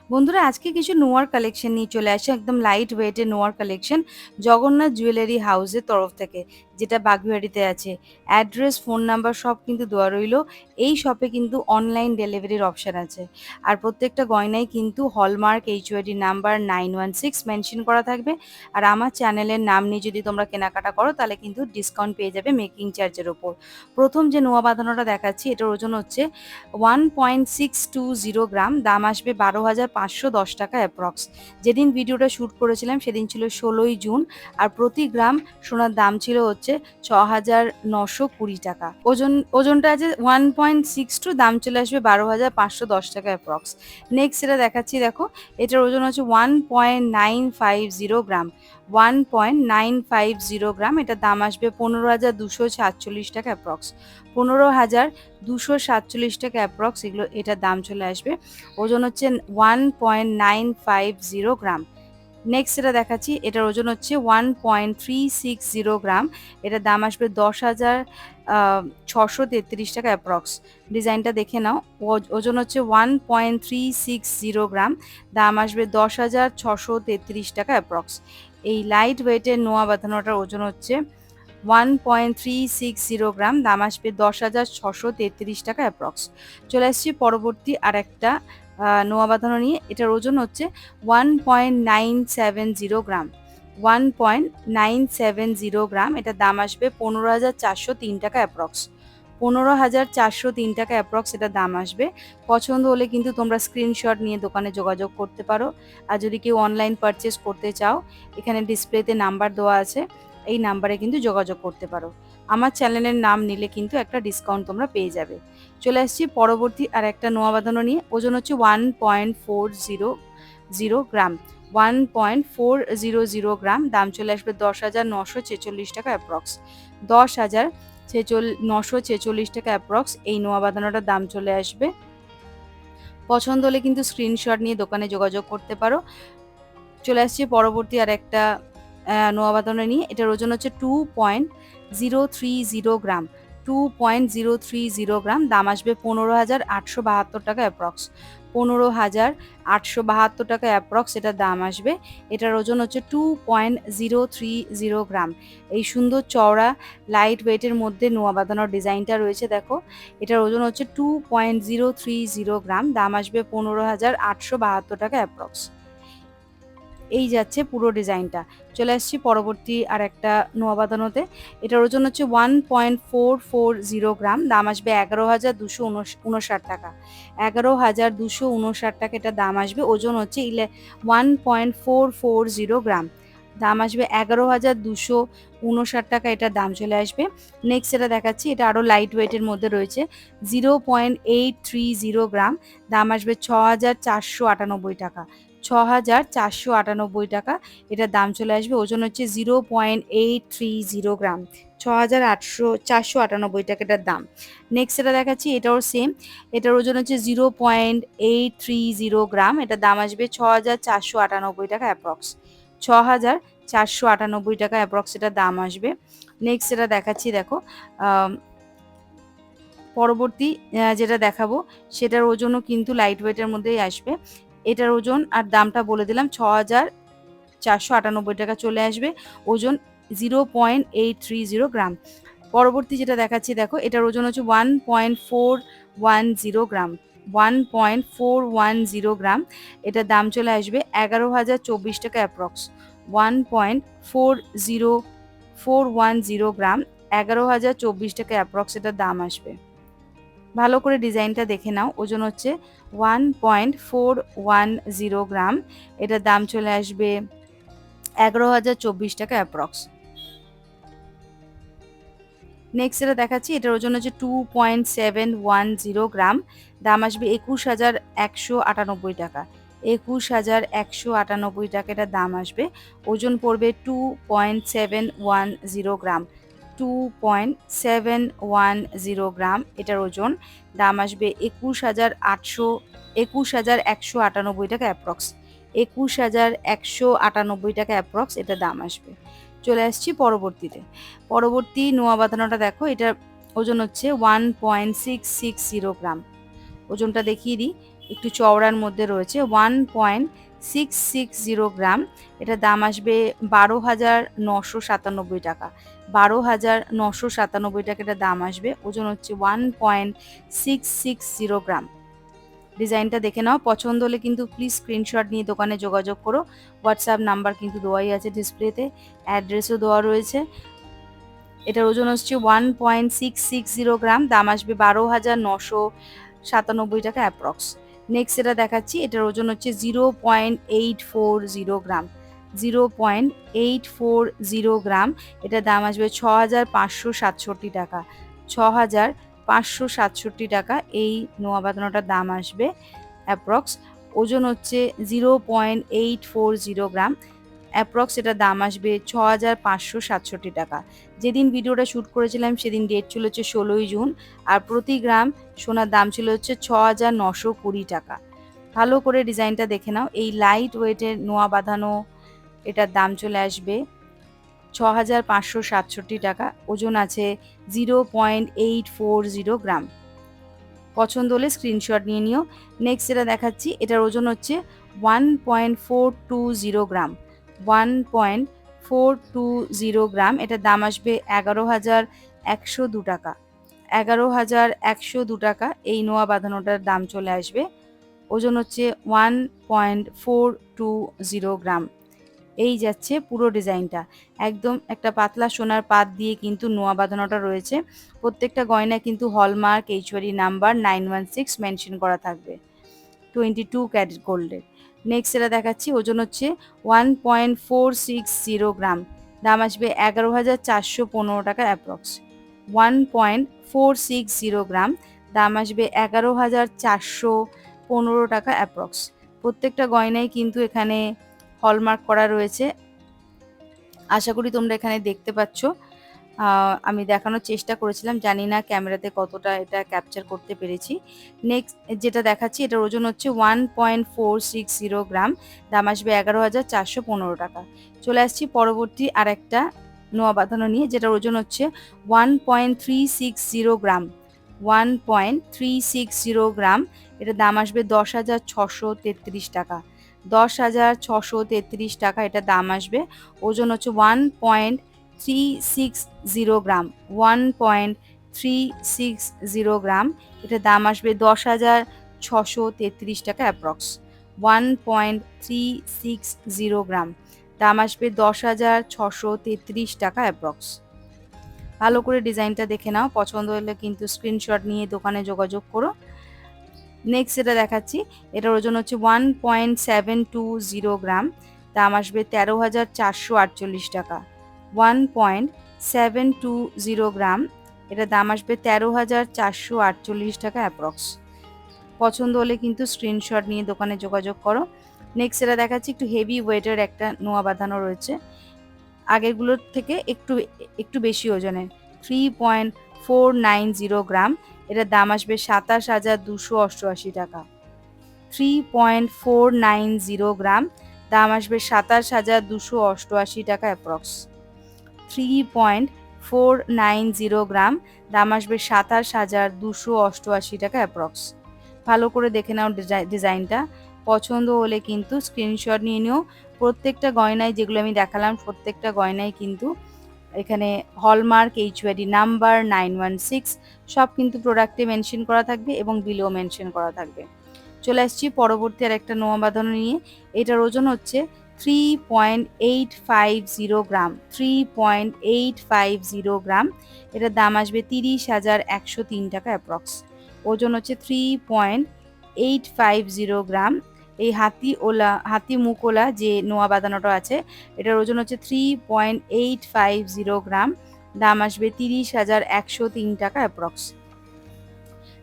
বন্ধুরা আজকে কিছু নোয়ার কালেকশন নিয়ে চলে আসে, একদম লাইট ওয়েটের নোয়ার কালেকশন জগন্নাথ জুয়েলারি হাউসের তরফ থেকে, যেটা বাগুইআটিতে আছে। অ্যাড্রেস, ফোন নাম্বার সব কিন্তু দেওয়া রইলো। এই শপে কিন্তু অনলাইন ডেলিভারির অপশন আছে। আর প্রত্যেকটা গয়নায় কিন্তু হলমার্ক এইচইউআইডি নাম্বার 916 মেনশন করা থাকবে। আর আমার চ্যানেলের নাম নিয়ে যদি তোমরা কেনাকাটা করো তাহলে কিন্তু ডিসকাউন্ট পেয়ে যাবে মেকিং চার্জের ওপর। প্রথম যে নোয়া বাঁধানোটা দেখাচ্ছি, এটার ওজন হচ্ছে 1.620 গ্রাম, দাম আসবে 12,510 টাকা অ্যাপ্রক্স। যেদিন ভিডিওটা শ্যুট করেছিলাম সেদিন ছিল 16ই জুন। আর প্রতি গ্রাম সোনার দাম ছিল হচ্ছে 6,920 টাকা। ওজনটা আছে 1.62, দাম চলে আসবে 12,510 টাকা অ্যাপ্রক্স। নেক্সট যেটা দেখাচ্ছি দেখো, এটার ওজন হচ্ছে 1.950 গ্রাম। 1.950 গ্রাম, এটার দাম আসবে 15,247 টাকা অ্যাপ্রক্স। 15,247 টাকা অ্যাপ্রক্স এটার দাম চলে আসবে। ওজন হচ্ছে 1.950 গ্রাম। নেক্সট যেটা দেখাচ্ছি, এটার ওজন হচ্ছে 1.360 গ্রাম। এটার দাম আসবে 10,633 টাকা অ্যাপ্রক্স। ডিজাইনটা দেখে নাও। ওজন হচ্ছে 1.360 গ্রাম, দাম আসবে 10,633 টাকা অ্যাপ্রক্স। এই লাইট ওয়েটের নোয়া বাঁধানোটার ওজন হচ্ছে 1.360 গ্রাম, দাম আসবে 10,633 টাকা অ্যাপ্রক্স। চলে আসছি পরবর্তী আর একটা নোয়া বাঁধানো নিয়ে। এটার ওজন হচ্ছে 1.970 গ্রাম। 1.970 গ্রাম, এটার দাম আসবে 15,403 টাকা অ্যাপ্রক্স। 15,403 টাকা অ্যাপ্রক্স এটার দাম আসবে। পছন্দ হলে কিন্তু তোমরা স্ক্রিনশট নিয়ে দোকানে যোগাযোগ করতে পারো। আর যদি কেউ অনলাইন পারচেস করতে চাও, এখানে ডিসপ্লেতে নাম্বার দেওয়া আছে, এই নাম্বারে কিন্তু যোগাযোগ করতে পারো। আমার চ্যানেলের নাম নিলে কিন্তু একটা ডিসকাউন্ট তোমরা পেয়ে যাবে। চলে আসছি পরবর্তী আর একটা নোয়া বাঁধানো নিয়ে। ওজন হচ্ছে 1.400 গ্রাম। 1.400 গ্রাম, দাম চলে আসবে 10,946 টাকা অ্যাপ্রক্স। 10,946 টাকা অ্যাপ্রক্স এই নোয়া বাঁধানোটার দাম চলে আসবে। পছন্দ হলে কিন্তু স্ক্রিনশট নিয়ে দোকানে যোগাযোগ করতে পারো। চলে আসছি পরবর্তী আর একটা নোয়া বাঁধানো নিয়ে। এটার ওজন হচ্ছে 2.030 গ্রাম। 2.030 গ্রাম, দাম আসবে 15,872 টাকা অ্যাপ্রক্স। 15,872 টাকা অ্যাপ্রক্স এটার দাম আসবে। এটার ওজন হচ্ছে 2.030 গ্রাম। এই সুন্দর চওড়া লাইট ওয়েটের মধ্যে নোয়া বাঁধানোর ডিজাইনটা রয়েছে দেখো। এটার ওজন হচ্ছে 2.030 গ্রাম, দাম আসবে 15,872 টাকা অ্যাপ্রক্স। এই যাচ্ছে পুরো ডিজাইনটা। চলে আসছি পরবর্তী আর একটা নোয়া বাঁধানোতে। এটার ওজন হচ্ছে 1.440 গ্রাম, দাম আসবে 11,259 টাকা। 11,259 টাকা এটার দাম আসবে। ওজন হচ্ছে 1.440 গ্রাম, দাম আসবে 11,259 টাকা এটার দাম চলে আসবে। নেক্সট যেটা দেখাচ্ছি, এটা আরও লাইট ওয়েটের মধ্যে রয়েছে। 0.830 গ্রাম, দাম আসবে 6,498 টাকা। 6,498 টাকা এটার দাম চলে আসবে। ওজন হচ্ছে 0.830 গ্রাম। 6,498 টাকা এটার দাম। নেক্সট যেটা দেখাচ্ছি, এটাও সেম। এটার ওজন হচ্ছে 0.830 গ্রাম, এটার দাম আসবে 6,498 টাকা অ্যাপ্রক্স। 6,498 টাকা অ্যাপ্রক্স এটার দাম আসবে। নেক্সট যেটা দেখাচ্ছি দেখো, পরবর্তী যেটা দেখাবো সেটার ওজনও কিন্তু লাইট ওয়েটের মধ্যেই আসবে। এটার ওজন আর দামটা বলে দিলাম, 6,498 টাকা চলে আসবে। ওজন 0.830 গ্রাম। পরবর্তী যেটা দেখাচ্ছি দেখো, এটার ওজন হচ্ছে 1.410 গ্রাম। 1.410 গ্রাম, এটার দাম চলে আসবে 11,024 টাকা অ্যাপ্রক্স। 1.40410 গ্রাম, 11,024 টাকা অ্যাপ্রক্স এটার দাম আসবে। ভালো করে ডিজাইনটা দেখে নাও। ওজন হচ্ছে 1.410 গ্রাম, এটার দাম চলে আসবে 11,024 টাকা অ্যাপ্রক্স। নেক্সট যেটা দেখাচ্ছি, এটার ওজন হচ্ছে 2.710 গ্রাম, দাম আসবে 21,198 টাকা। 21,198 টাকা এটার দাম আসবে। ওজন পড়বে 2.710 গ্রাম। 2.710 গ্রাম এটার ওজন, দাম আসবে 21,198 টাকা অ্যাপ্রক্স। 21,198 টাকা অ্যাপ্রক্স এটার দাম আসবে। চলে আসছি পরবর্তীতে। পরবর্তী নোয়া বাঁধানোটা দেখো, এটার ওজন হচ্ছে 1.660 গ্রাম। ওজনটা দেখিয়ে দিই। একটু চওড়ার মধ্যে রয়েছে, 1.660 গ্রাম। এটার দাম আসবে 12,997 টাকা। 12,997 টাকা এটা দাম আসবে। ওজন হচ্ছে 1.660 গ্রাম। ডিজাইনটা দেখে নাও, পছন্দ হলে কিন্তু প্লিজ স্ক্রিনশট নিয়ে দোকানে যোগাযোগ করো। হোয়াটসঅ্যাপ নাম্বার কিন্তু দেওয়াই আছে ডিসপ্লেতে, অ্যাড্রেসও দেওয়া রয়েছে। এটার ওজন হচ্ছে 1.660 গ্রাম, দাম আসবে 12,997 টাকা অ্যাপ্রক্স। নেক্সট এটা দেখাচ্ছি, এটার ওজন হচ্ছে 0.840 গ্রাম। 0.840 গ্রাম, এটার দাম আসবে 6,567 টাকা। 6,567 টাকা এই নোয়া বাঁধানোটার দাম আসবে অ্যাপ্রক্স। ওজন হচ্ছে 0.840 গ্রাম, অ্যাপ্রক্স এটার দাম আসবে 6,567 টাকা। যেদিন ভিডিওটা শ্যুট করেছিলাম সেদিন ডেট ছিল হচ্ছে 16ই জুন, আর প্রতি গ্রাম সোনার দাম ছিল হচ্ছে 6,920 টাকা। ভালো করে ডিজাইনটা দেখে নাও। এই লাইট ওয়েটের নোয়া বাঁধানো এটার দাম চলে আসবে 6,567 টাকা। ওজন আছে 0.840 গ্রাম। পছন্দ হলে স্ক্রিনশট নিয়ে নিও। নেক্সট যেটা দেখাচ্ছি, এটার ওজন হচ্ছে 1.420 গ্রাম। 1.420 গ্রাম, এটার দাম আসবে 11,102 টাকা। 11,102 টাকা এই নোয়া বাঁধানোটার দাম চলে আসবে। ওজন হচ্ছে 1.420 গ্রাম। এই যাচ্ছে পুরো ডিজাইনটা। একদম একটা পাতলা সোনার পাত দিয়ে কিন্তু নোয়া বাঁধানোটা রয়েছে। প্রত্যেকটা গয়নায় কিন্তু হলমার্ক এইচওয়ারি নাম্বার 916 মেনশন করা থাকবে, 22 ক্যারেট গোল্ডের। নেক্সট এটা দেখাচ্ছি, ওজন হচ্ছে 1.460 গ্রাম, দাম আসবে 11,415 টাকা অ্যাপ্রক্স। 1.460 গ্রাম, দাম আসবে 11,415 টাকা অ্যাপ্রক্স। প্রত্যেকটা গয়নায় কিন্তু এখানে হলমার্ক করা রয়েছে। আশা করি তোমরা এখানে দেখতে পাচ্ছ। আমি দেখানোর চেষ্টা করেছিলাম, জানি না ক্যামেরাতে কতটা এটা ক্যাপচার করতে পেরেছি। নেক্সট যেটা দেখাচ্ছি, এটার ওজন হচ্ছে 1.460 গ্রাম, দাম আসবে 11,415 টাকা। চলে আসছি পরবর্তী আর একটা নোয়া বাঁধানো নিয়ে, যেটার ওজন হচ্ছে 1.360 গ্রাম। 1.360 গ্রাম, এটার দাম আসবে 10,633 টাকা। 10,633 টাকা এটা দাম আসবে। ওজন হচ্ছে 1.360 গ্রাম। 1.360 গ্রাম, এটার দাম আসবে 10,633 টাকা অ্যাপ্রক্স। 1.360 গ্রাম, দাম আসবে 10,633 টাকা অ্যাপ্রক্স। ভালো করে ডিজাইনটা দেখে নাও, পছন্দ হলে কিন্তু স্ক্রিনশট নিয়ে দোকানে যোগাযোগ করো। নেক্সট যেটা দেখাচ্ছি, এটার ওজন হচ্ছে 1.720 গ্রাম, দাম আসবে 13,448 টাকা। 1.720 গ্রাম, এটার দাম আসবে 13,448 টাকা অ্যাপ্রক্স। পছন্দ হলে কিন্তু স্ক্রিনশট নিয়ে দোকানে যোগাযোগ করো। নেক্সট যেটা দেখাচ্ছি, একটু হেভি ওয়েটের একটা নোয়া বাঁধানো রয়েছে, আগেরগুলোর থেকে একটু একটু বেশি ওজনের। 3.490 গ্রাম, এটার দাম আসবে 27,288 টাকা। 3.490 গ্রাম, দাম আসবে 27,288 টাকা অ্যাপ্রক্স। 3.490 গ্রাম, দাম আসবে 27,288 টাকা অ্যাপ্রক্স। ভালো করে দেখে নাও ডিজাইনটা, পছন্দ হলে কিন্তু স্ক্রিনশট নিয়ে নিও। প্রত্যেকটা গয়নায় যেগুলো আমি দেখালাম প্রত্যেকটা গয়নায় কিন্তু এখানে হলমার্ক এইচওয়ারি নাম্বার 916 সব কিন্তু প্রোডাক্টে মেনশন করা থাকবে এবং বিলেও মেনশন করা থাকবে। চলে আসছি পরবর্তী আর একটা নোয়া বাঁধানো নিয়ে। এটার ওজন হচ্ছে 3.850 গ্রাম। 3.850 গ্রাম, এটার দাম আসবে 30,103 টাকা অ্যাপ্রক্স। ওজন হচ্ছে 3.850 গ্রাম। এই হাতি মুখওলা যে নোয়া বাঁধানোটা আছে, এটার ওজন হচ্ছে 3.850 গ্রাম, দাম আসবে 30,103 টাকা অ্যাপ্রক্স।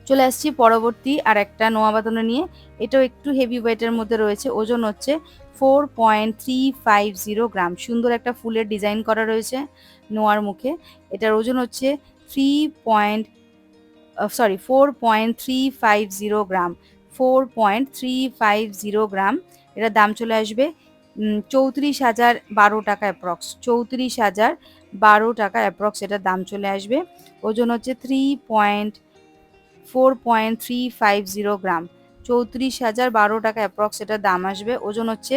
চলে আসছি পরবর্তী আর একটা নোয়া বাঁধানো নিয়ে। এটাও একটু হেভি ওয়েটের মধ্যে রয়েছে, ওজন হচ্ছে 4.350 গ্রাম। সুন্দর একটা ফুলের ডিজাইন করা রয়েছে নোয়ার মুখে। এটার ওজন হচ্ছে 4.350 গ্রাম। 4.350 গ্রাম, এটার দাম চলে আসবে 34,012 টাকা অ্যাপ্রক্স। 34,012 টাকা অ্যাপ্রক্স এটার দাম চলে আসবে। ওজন হচ্ছে 4.350 গ্রাম। 34,012 টাকা অ্যাপ্রক্স এটার দাম আসবে। ওজন হচ্ছে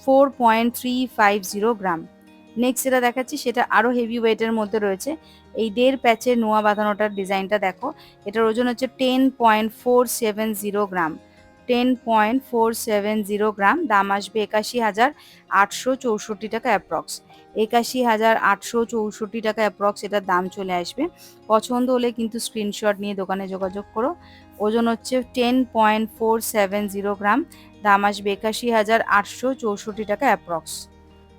4.350 গ্রাম। নেক্সট যেটা দেখাচ্ছি সেটা আরও হেভি ওয়েটের মধ্যে রয়েছে। এই 1.5 প্যাচের নোয়া বাঁধানোটার ডিজাইনটা দেখো। এটার ওজন হচ্ছে 10.470 গ্রাম। 10.470 গ্রাম। দাম আসবে 81,864 টাকা অ্যাপ্রক্স। 81,864 টাকা অ্যাপ্রক্স এটার দাম চলে আসবে। পছন্দ হলে কিন্তু স্ক্রিনশট নিয়ে দোকানে যোগাযোগ করো। ওজন হচ্ছে 10.470 গ্রাম। দাম আসবে 81,864 টাকা অ্যাপ্রক্স।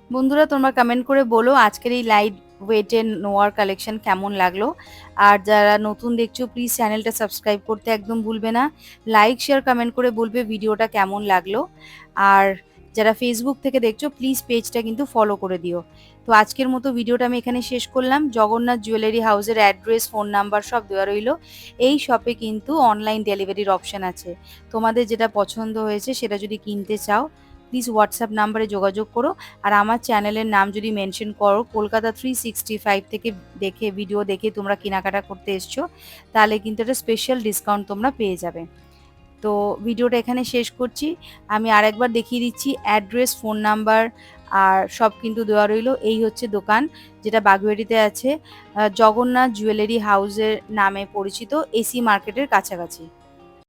বন্ধুরা তোমরা কমেন্ট করে বলো আজকের এই লাইট ওয়েটের নোয়ার কালেকশন কেমন লাগলো। আর যারা নতুন দেখছো প্লিজ চ্যানেলটা সাবস্ক্রাইব করতে একদম ভুলবে না। লাইক শেয়ার কমেন্ট করে বলবে ভিডিওটা কেমন লাগলো। আর যারা ফেসবুক থেকে দেখছো প্লিজ পেজটা কিন্তু ফলো করে দিও। তো আজকের মতো ভিডিওটা আমি এখানে শেষ করলাম। জগন্নাথ জুয়েলারি হাউসের অ্যাড্রেস, ফোন নাম্বার সব দেওয়া রইলো। এই শপে কিন্তু অনলাইন ডেলিভারির অপশন আছে। তোমাদের যেটা পছন্দ হয়েছে সেটা যদি কিনতে চাও প্লিজ হোয়াটসঅ্যাপ নাম্বারে যোগাযোগ করো। আর আমার চ্যানেলের নাম যদি মেনশন করো কলকাতা 365 থেকে ভিডিও দেখে তোমরা কেনাকাটা করতে এসছো, তাহলে কিন্তু একটা স্পেশাল ডিসকাউন্ট তোমরা পেয়ে যাবে। তো ভিডিওটা এখানে শেষ করছি। আমি আরেকবার দেখিয়ে দিচ্ছি অ্যাড্রেস, ফোন নাম্বার আর সব কিন্তু দেওয়া রইলো। এই হচ্ছে দোকান যেটা বাগুইআটিতে আছে, জগন্নাথ জুয়েলারি হাউসের নামে পরিচিত, এসি মার্কেটের কাছাকাছি।